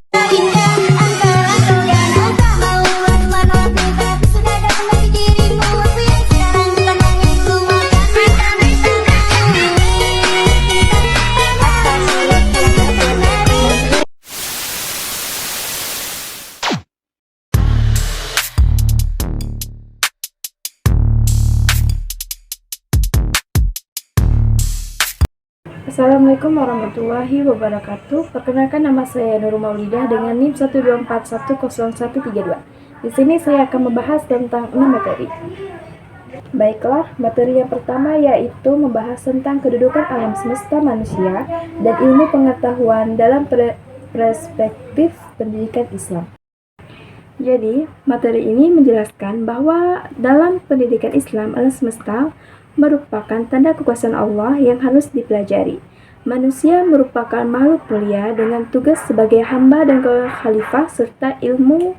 Indah engkau dan engkau mau menolak kita. Sudah datang bagi dirimu waktu yang sekarang, bukan hanya ku makan mentah-mentah. Assalamualaikum warahmatullahi wabarakatuh. Perkenalkan, nama saya Nurul Maulidah dengan NIM 124100132. Di sini saya akan membahas tentang 6 materi. Baiklah, materi yang pertama yaitu membahas tentang kedudukan alam semesta manusia dan ilmu pengetahuan dalam perspektif pendidikan Islam. Jadi, materi ini menjelaskan bahwa dalam pendidikan Islam, alam semesta merupakan tanda kekuasaan Allah yang harus dipelajari. Manusia merupakan makhluk mulia dengan tugas sebagai hamba dan khalifah serta ilmu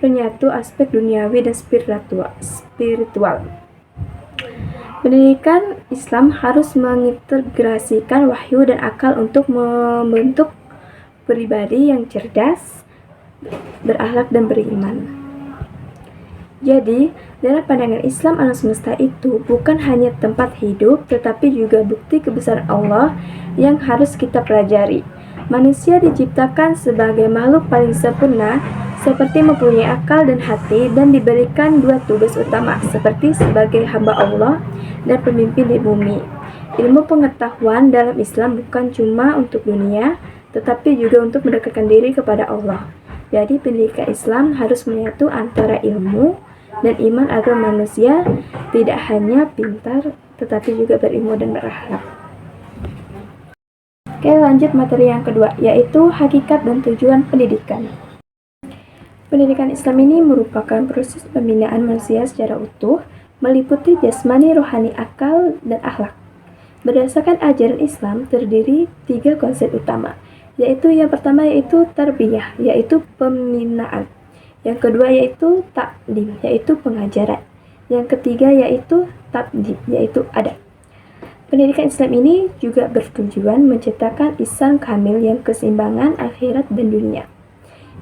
penyatu aspek duniawi dan spiritual. Pendidikan Islam harus mengintegrasikan wahyu dan akal untuk membentuk pribadi yang cerdas, berakhlak dan beriman. Jadi, dalam pandangan Islam, alam semesta itu bukan hanya tempat hidup, tetapi juga bukti kebesaran Allah yang harus kita pelajari. Manusia diciptakan sebagai makhluk paling sempurna, seperti mempunyai akal dan hati, dan diberikan dua tugas utama, seperti sebagai hamba Allah dan pemimpin di bumi. Ilmu pengetahuan dalam Islam bukan cuma untuk dunia, tetapi juga untuk mendekatkan diri kepada Allah. Jadi, pendidikan Islam harus menyatu antara ilmu dan iman agar manusia tidak hanya pintar, tetapi juga berilmu dan berakhlak. Oke, lanjut materi yang kedua, yaitu hakikat dan tujuan pendidikan. Pendidikan Islam ini merupakan proses pembinaan manusia secara utuh, meliputi jasmani, rohani, akal, dan akhlak. Berdasarkan ajaran Islam terdiri 3 konsep utama, yaitu yang pertama yaitu tarbiyah, yaitu pembinaan. Yang kedua yaitu taklim, yaitu pengajaran. Yang ketiga yaitu tabdib, yaitu adab. Pendidikan Islam ini juga bertujuan menciptakan insan kamil yang keseimbangan akhirat dan dunia.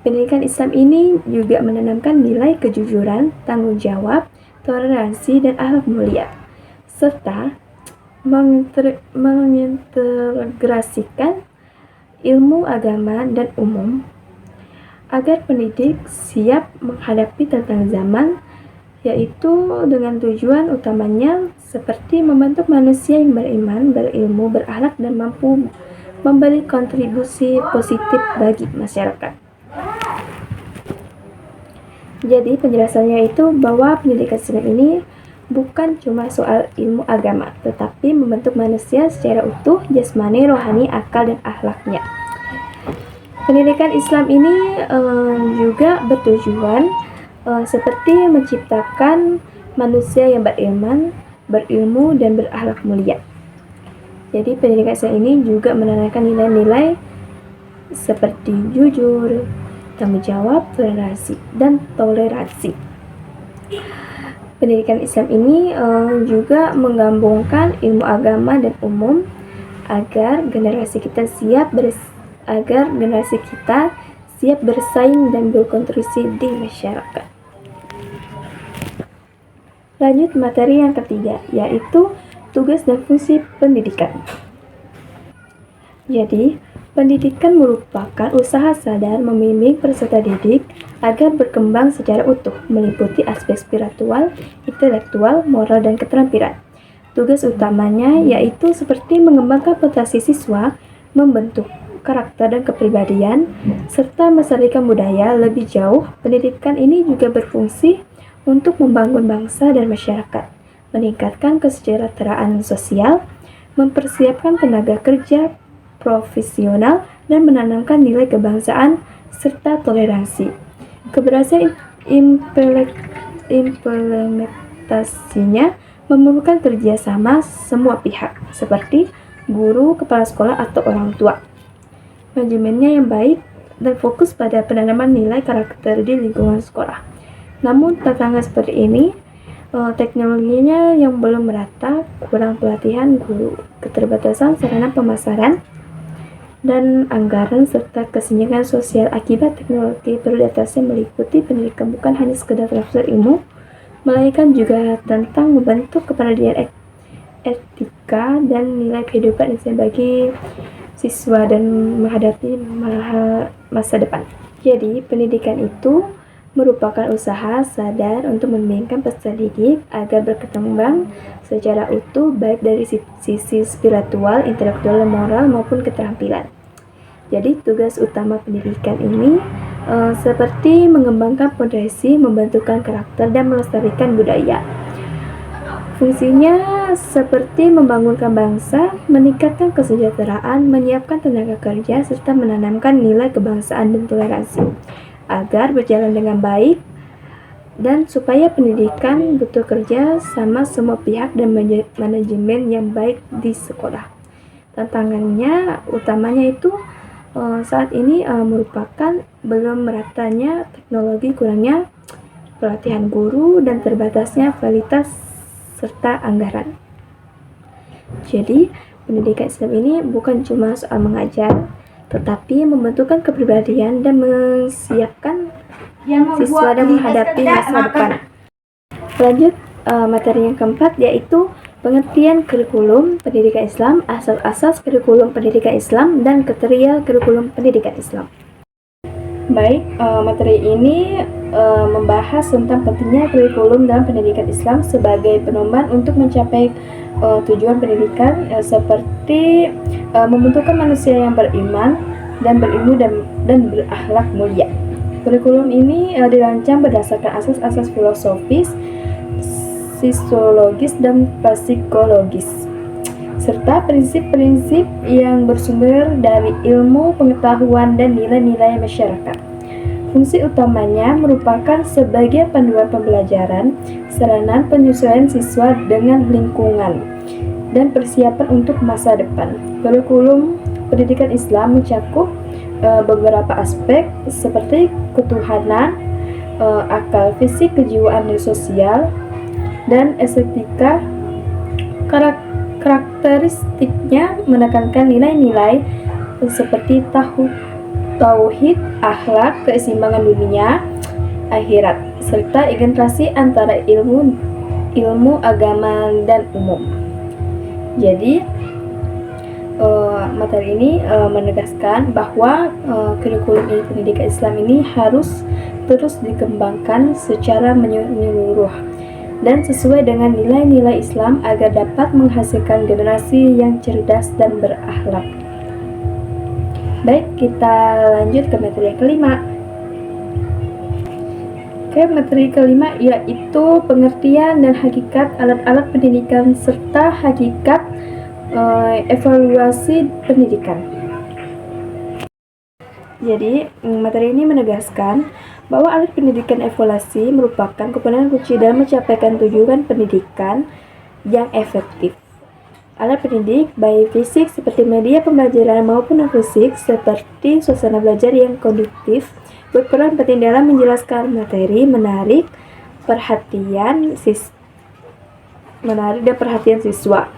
Pendidikan Islam ini juga menanamkan nilai kejujuran, tanggung jawab, toleransi, dan akhlak mulia, serta mengintegrasikan ilmu agama dan umum agar pendidik siap menghadapi tantangan zaman, yaitu dengan tujuan utamanya seperti membentuk manusia yang beriman, berilmu, berakhlak, dan mampu memberi kontribusi positif bagi masyarakat. Jadi penjelasannya itu bahwa pendidikan Islam ini bukan cuma soal ilmu agama, tetapi membentuk manusia secara utuh, jasmani, rohani, akal, dan akhlaknya. Pendidikan Islam ini juga bertujuan seperti menciptakan manusia yang beriman, berilmu, dan berakhlak mulia. Jadi pendidikan Islam ini juga menanamkan nilai-nilai seperti jujur, tanggung jawab, toleransi. Pendidikan Islam ini juga menggabungkan ilmu agama dan umum agar generasi kita siap bersaing dan berkontribusi di masyarakat. Lanjut materi yang ketiga, yaitu tugas dan fungsi pendidikan. Jadi, pendidikan merupakan usaha sadar membimbing peserta didik agar berkembang secara utuh, meliputi aspek spiritual, intelektual, moral, dan keterampilan. Tugas utamanya yaitu seperti mengembangkan potensi siswa, membentuk karakter dan kepribadian, serta melestarikan budaya. Lebih jauh, pendidikan ini juga berfungsi untuk membangun bangsa dan masyarakat, meningkatkan kesejahteraan sosial, mempersiapkan tenaga kerja profesional, dan menanamkan nilai kebangsaan serta toleransi. Keberhasilan implementasinya memerlukan kerjasama semua pihak, seperti guru, kepala sekolah, atau orang tua. Manajemennya yang baik dan fokus pada penanaman nilai karakter di lingkungan sekolah. Namun tantangan seperti ini, teknologinya yang belum merata, kurang pelatihan guru, keterbatasan sarana pemasaran, dan anggaran serta kesenjangan sosial akibat teknologi perlu diatasi meliputi pendidikan bukan hanya sekedar transfer ilmu, melainkan juga tentang membentuk kepribadian etika dan nilai kehidupan yang bagi siswa dan menghadapi masa depan. Jadi, pendidikan itu merupakan usaha sadar untuk membimbing peserta didik agar berkembang secara utuh baik dari sisi spiritual, intelektual, moral maupun keterampilan. Jadi tugas utama pendidikan ini seperti mengembangkan potensi, membentukkan karakter, dan melestarikan budaya. Fungsinya seperti membangunkan bangsa, meningkatkan kesejahteraan, menyiapkan tenaga kerja, serta menanamkan nilai kebangsaan dan toleransi agar berjalan dengan baik dan supaya pendidikan betul kerja sama semua pihak dan manajemen yang baik di sekolah. Tantangannya utamanya itu saat ini merupakan belum meratanya teknologi, kurangnya pelatihan guru, dan terbatasnya kualitas serta anggaran. Jadi, pendidikan Islam ini bukan cuma soal mengajar, tetapi membentukkan kepribadian dan menyiapkan siswa dan menghadapi masa depan. Lanjut materi yang keempat, yaitu pengertian kurikulum pendidikan Islam, asas-asas kurikulum pendidikan Islam, dan kriteria kurikulum pendidikan Islam. Baik, materi ini membahas tentang pentingnya kurikulum dalam pendidikan Islam sebagai pedoman untuk mencapai tujuan pendidikan seperti membentukkan manusia yang beriman dan berilmu dan berakhlak mulia. Kurikulum ini dirancang berdasarkan asas-asas filosofis, sosiologis, dan psikologis, serta prinsip-prinsip yang bersumber dari ilmu, pengetahuan, dan nilai-nilai masyarakat. Fungsi utamanya merupakan sebagai panduan pembelajaran, sarana penyesuaian siswa dengan lingkungan, dan persiapan untuk masa depan. Kurikulum pendidikan Islam mencakup beberapa aspek seperti ketuhanan, akal, fisik, kejiwaan, dan sosial, dan estetika. Karakteristiknya menekankan nilai-nilai seperti tauhid, akhlak, keseimbangan dunia, akhirat, serta integrasi antara ilmu agama dan umum. Jadi, materi ini menegaskan bahwa kurikulum pendidikan Islam ini harus terus dikembangkan secara menyeluruh dan sesuai dengan nilai-nilai Islam agar dapat menghasilkan generasi yang cerdas dan berakhlak. Baik, kita lanjut ke materi yang kelima. Materi kelima yaitu pengertian dan hakikat alat-alat pendidikan serta hakikat evaluasi pendidikan. Jadi, materi ini menegaskan bahwa alat pendidikan evaluasi merupakan komponen kunci dalam mencapai tujuan pendidikan yang efektif. Alat pendidik, baik fisik seperti media pembelajaran maupun non-fisik seperti suasana belajar yang kondusif, berperan penting dalam menjelaskan materi, menarik perhatian siswa,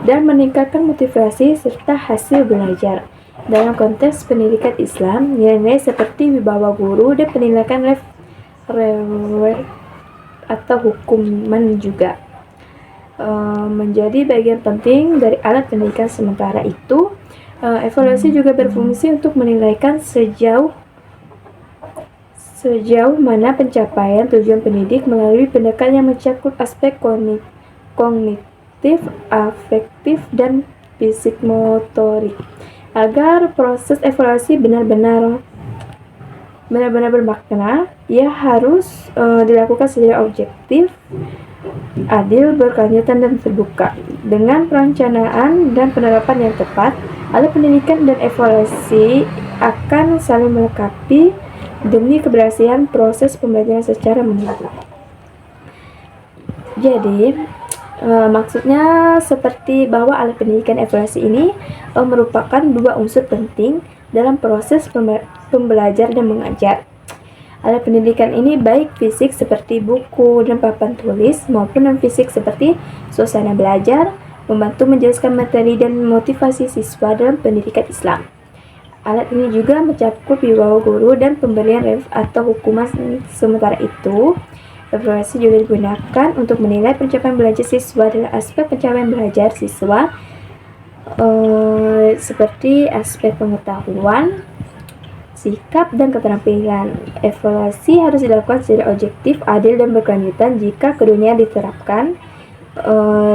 dan meningkatkan motivasi serta hasil belajar. Dalam konteks pendidikan Islam, nilai-nilai seperti wibawa guru dan penilaian reward atau hukuman juga menjadi bagian penting dari alat pendidikan. Sementara itu, evaluasi juga berfungsi untuk menilaikan sejauh mana pencapaian tujuan pendidik melalui pendekatan yang mencakup aspek kognitif, afektif, dan psikomotorik. Agar proses evaluasi benar-benar bermakna, ia harus dilakukan secara objektif, adil, berkelanjutan, dan terbuka. Dengan perencanaan dan penerapan yang tepat, alat pendidikan dan evaluasi akan saling melengkapi demi keberhasilan proses pembelajaran secara menyeluruh. Jadi, maksudnya seperti bahwa alat pendidikan evaluasi ini merupakan dua unsur penting dalam proses pembelajar dan mengajar. Alat pendidikan ini baik fisik seperti buku dan papan tulis maupun non-fisik seperti suasana belajar, membantu menjelaskan materi dan motivasi siswa dalam pendidikan Islam. Alat ini juga mencakup wibawa guru dan pemberian atau hukuman sementara itu. Evaluasi juga digunakan untuk menilai pencapaian belajar siswa dalam aspek pencapaian belajar siswa seperti aspek pengetahuan, sikap, dan keterampilan. Evaluasi harus dilakukan secara objektif, adil, dan berkelanjutan. Jika keduanya diterapkan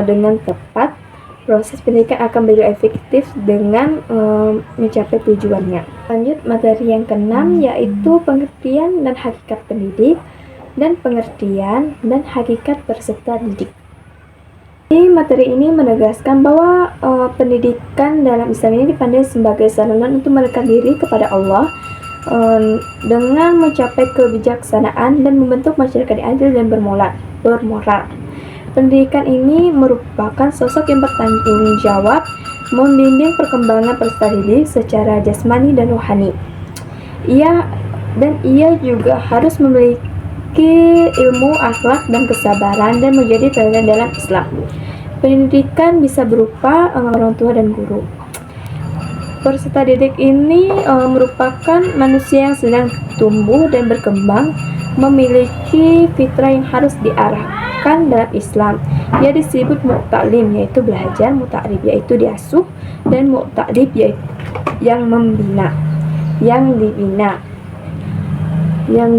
dengan tepat, proses pendidikan akan menjadi efektif dengan mencapai tujuannya. Lanjut materi yang keenam, yaitu pengertian dan hakikat pendidik dan pengertian dan hakikat peserta didik. Materi ini menegaskan bahwa pendidikan dalam Islam ini dipandang sebagai sarana untuk mendekatkan diri kepada Allah dengan mencapai kebijaksanaan dan membentuk masyarakat yang adil dan bermoral. Pendidikan ini merupakan sosok yang bertanggung jawab membimbing perkembangan peserta didik secara jasmani dan rohani. Ia juga harus memiliki ilmu, akhlak, dan kesabaran dan menjadi teladan dalam Islam. Pendidikan bisa berupa orang tua dan guru. Peserta didik ini merupakan manusia yang sedang tumbuh dan berkembang, memiliki fitrah yang harus diarahkan dalam Islam. Ia disebut mu'talim, yaitu belajar, muta'rib, yaitu diasuh, dan mu'tadib, yaitu yang membina, yang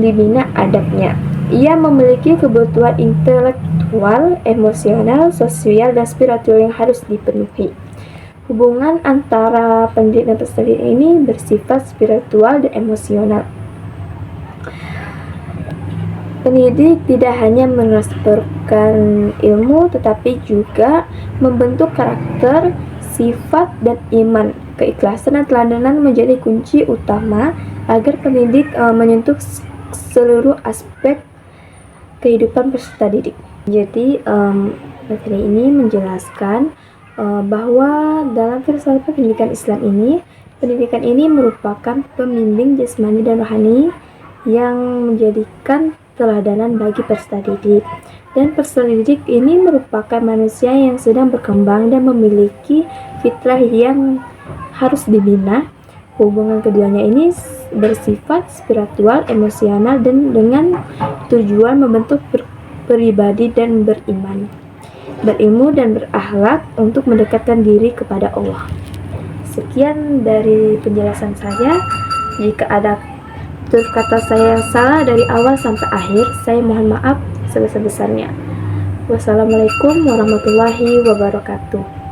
dibina adabnya. Ia memiliki kebutuhan intelektual, emosional, sosial, dan spiritual yang harus dipenuhi. Hubungan antara pendidik dan peserta didik ini bersifat spiritual dan emosional. Pendidik tidak hanya mentransferkan ilmu, tetapi juga membentuk karakter, sifat, dan iman. Keikhlasan dan teladanan menjadi kunci utama agar pendidik menyentuh seluruh aspek kehidupan peserta didik. Jadi materi ini menjelaskan bahwa dalam filsafat pendidikan Islam ini, pendidikan ini merupakan pembimbing jasmani dan rohani yang menjadikan teladanan bagi peserta didik. Dan peserta didik ini merupakan manusia yang sedang berkembang dan memiliki fitrah yang harus dibina. Hubungan keduanya ini bersifat spiritual, emosional, dan dengan tujuan membentuk pribadi dan beriman, berilmu, dan berakhlak untuk mendekatkan diri kepada Allah. Sekian dari penjelasan saya. Jika ada tutur kata saya yang salah dari awal sampai akhir, saya mohon maaf sebesar-besarnya. Wassalamualaikum warahmatullahi wabarakatuh.